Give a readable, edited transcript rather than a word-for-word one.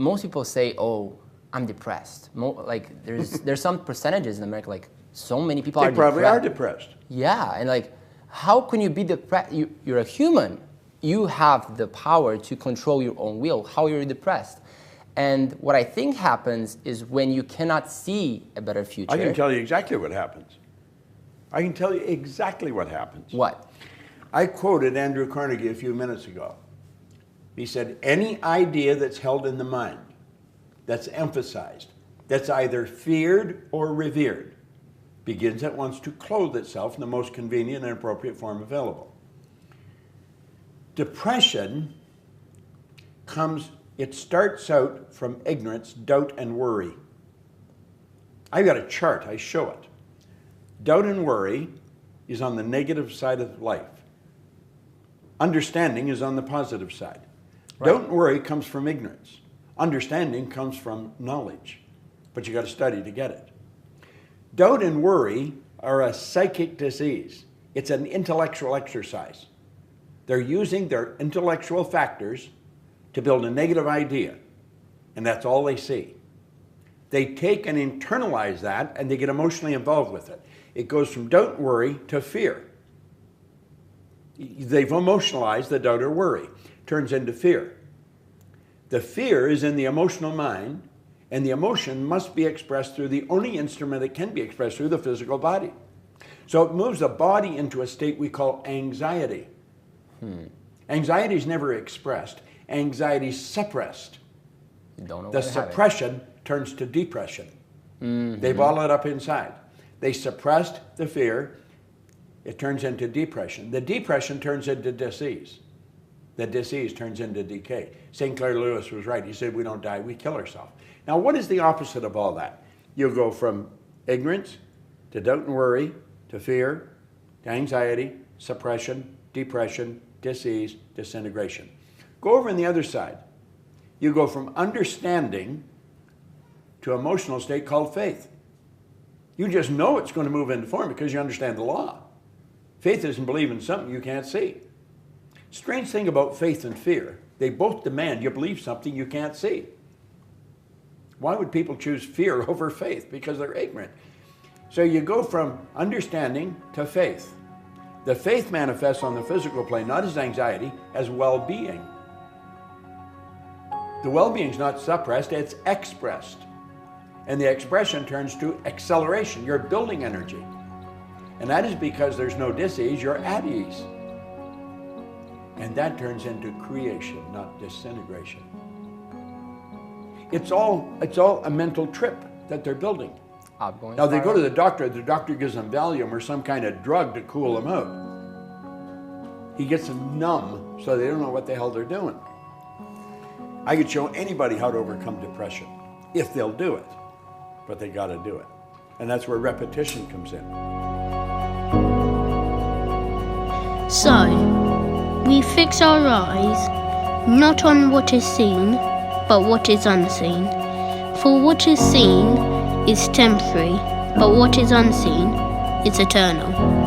most people say, "Oh, I'm depressed." Like there's some percentages in America, like so many people They probably are depressed. Yeah, and like, how can you be depressed? You're a human. You have the power to control your own will. How you're depressed? And what I think happens is when you cannot see a better future. I can tell you exactly what happens. I can tell you exactly what happens. What? I quoted Andrew Carnegie a few minutes ago. He said, any idea that's held in the mind, that's emphasized, that's either feared or revered, begins at once to clothe itself in the most convenient and appropriate form available. Depression it starts out from ignorance, doubt, and worry. I've got a chart, I show it. Doubt and worry is on the negative side of life. Understanding is on the positive side. Right. Doubt and worry comes from ignorance. Understanding comes from knowledge, but you got to study to get it. Doubt and worry are a psychic disease. It's an intellectual exercise. They're using their intellectual factors to build a negative idea, and that's all they see. They take and internalize that, and they get emotionally involved with it. It goes from doubt and worry to fear. They've emotionalized the doubt or worry. Turns into fear. The fear is in the emotional mind, and the emotion must be expressed through the only instrument it can be expressed through, the physical body. So it moves the body into a state we call anxiety. Anxiety is never expressed. Anxiety is suppressed. You don't know the suppression turns to depression. They bottle it up inside. They suppressed the fear. It turns into depression. The depression turns into disease. The disease turns into decay. St. Clair Lewis was right. He said, we don't die, we kill ourselves. Now, what is the opposite of all that? You go from ignorance to doubt and worry to fear to anxiety, suppression, depression, disease, disintegration. Go over on the other side. You go from understanding to emotional state called faith. You just know it's going to move into form because you understand the law. Faith isn't believing something you can't see. Strange thing about faith and fear, they both demand you believe something you can't see. Why would people choose fear over faith? Because they're ignorant. So you go from understanding to faith. The faith manifests on the physical plane, not as anxiety, as well-being. The well-being is not suppressed, it's expressed. And the expression turns to acceleration. You're building energy. And that is because there's no dis-ease, you're at ease. And that turns into creation, not disintegration. It's all a mental trip that they're building. Now they go to the doctor gives them Valium or some kind of drug to cool them out. He gets them numb so they don't know what the hell they're doing. I could show anybody how to overcome depression, if they'll do it, but they got to do it. And that's where repetition comes in. So, we fix our eyes not on what is seen, but what is unseen. For what is seen is temporary, but what is unseen is eternal.